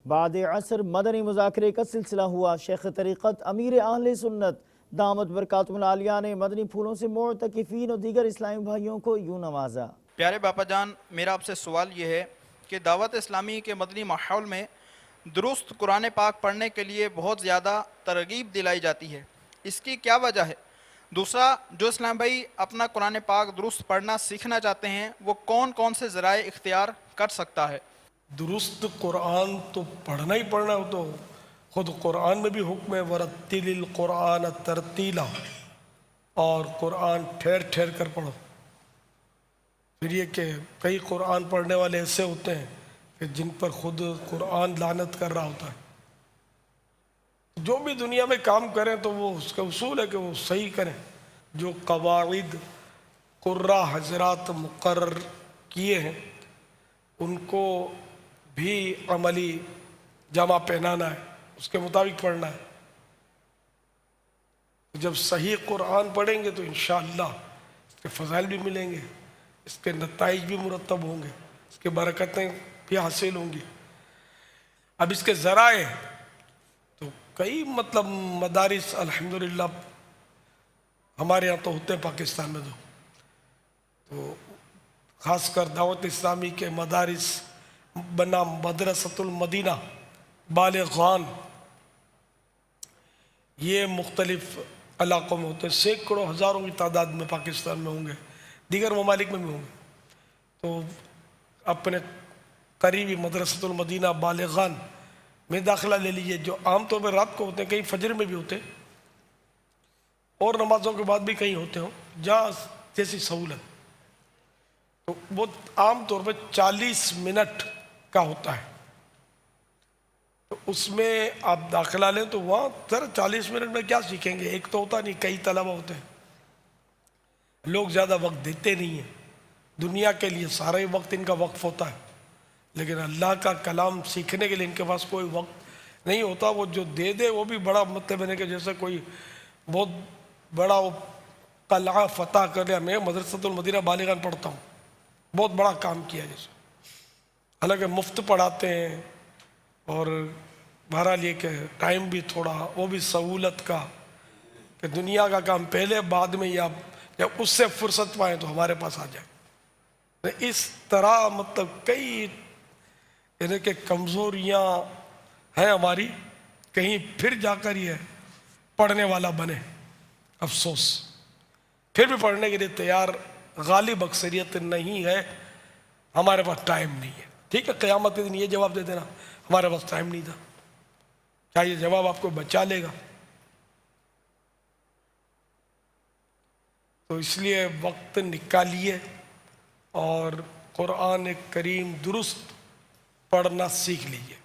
بعد عصر مدنی مذاکرے کا سلسلہ ہوا۔ شیخ طریقت امیر اہل سنت دامت برکاتہم العالیہ نے مدنی پھولوں سے معتکفین اور دیگر اسلامی بھائیوں کو یوں نوازا۔ پیارے باپا جان، میرا آپ سے سوال یہ ہے کہ دعوت اسلامی کے مدنی ماحول میں درست قرآن پاک پڑھنے کے لیے بہت زیادہ ترغیب دلائی جاتی ہے، اس کی کیا وجہ ہے؟ دوسرا، جو اسلام بھائی اپنا قرآن پاک درست پڑھنا سیکھنا چاہتے ہیں وہ کون کون سے ذرائع اختیار کر سکتا ہے؟ درست قرآن تو پڑھنا ہی پڑھنا ہو تو خود قرآن میں بھی حکم ہے ورتل القرآن ترتیلا، اور قرآن ٹھہر ٹھہر کر پڑھو۔ پھر یہ کہ کئی قرآن پڑھنے والے ایسے ہوتے ہیں کہ جن پر خود قرآن لعنت کر رہا ہوتا ہے۔ جو بھی دنیا میں کام کریں تو وہ اس کا اصول ہے کہ وہ صحیح کریں۔ جو قواعد قرہ حضرات مقرر کیے ہیں ان کو بھی عملی جامہ پہنانا ہے، اس کے مطابق پڑھنا ہے۔ جب صحیح قرآن پڑھیں گے تو انشاءاللہ اس کے فضائل بھی ملیں گے، اس کے نتائج بھی مرتب ہوں گے، اس کے برکتیں بھی حاصل ہوں گی۔ اب اس کے ذرائع تو کئی مدارس الحمدللہ ہمارے یہاں تو ہوتے ہیں پاکستان میں تو خاص کر دعوت اسلامی کے مدارس بنا مدرسۃ المدینہ بالغان، یہ مختلف علاقوں میں ہوتے ہیں، سینکڑوں ہزاروں کی تعداد میں پاکستان میں ہوں گے، دیگر ممالک میں بھی ہوں گے۔ تو اپنے قریبی مدرسۃ المدینہ بالغان میں داخلہ لے لیجیے، جو عام طور پہ رات کو ہوتے ہیں، کئی فجر میں بھی ہوتے ہیں اور نمازوں کے بعد بھی کہیں ہوتے ہوں، جہاں جیسی سہولت۔ تو وہ عام طور پہ 40 منٹ کا ہوتا ہے، تو اس میں آپ داخلہ لیں تو وہاں سر 40 منٹ میں کیا سیکھیں گے؟ ایک تو ہوتا نہیں، کئی طلبہ ہوتے ہیں، لوگ زیادہ وقت دیتے نہیں ہیں، دنیا کے لیے سارا ہی وقت ان کا وقف ہوتا ہے، لیکن اللہ کا کلام سیکھنے کے لیے ان کے پاس کوئی وقت نہیں ہوتا۔ وہ جو دے دے وہ بھی بڑا ہے کہ جیسے کوئی بہت بڑا وہ قلعہ فتح کر لیا، میں مدرسۃ المدینہ بالغان پڑھتا ہوں، بہت بڑا کام کیا جیسے، حالانکہ مفت پڑھاتے ہیں، اور بہرحال یہ کہ ٹائم بھی تھوڑا وہ بھی سہولت کا کہ دنیا کا کام پہلے بعد میں، یا جب اس سے فرصت پائیں تو ہمارے پاس آ جائے۔ اس طرح کئی یعنی کہ کمزوریاں ہیں ہماری، کہیں پھر جا کر یہ پڑھنے والا بنے، افسوس پھر بھی پڑھنے کے لیے تیار غالب اکثریت نہیں ہے، ہمارے پاس ٹائم نہیں ہے۔ ٹھیک ہے، قیامت کے دن یہ جواب دے دینا ہمارے پاس ٹائم نہیں تھا، کیا یہ جواب آپ کو بچا لے گا؟ تو اس لیے وقت نکالیے اور قرآن کریم درست پڑھنا سیکھ لیجیے۔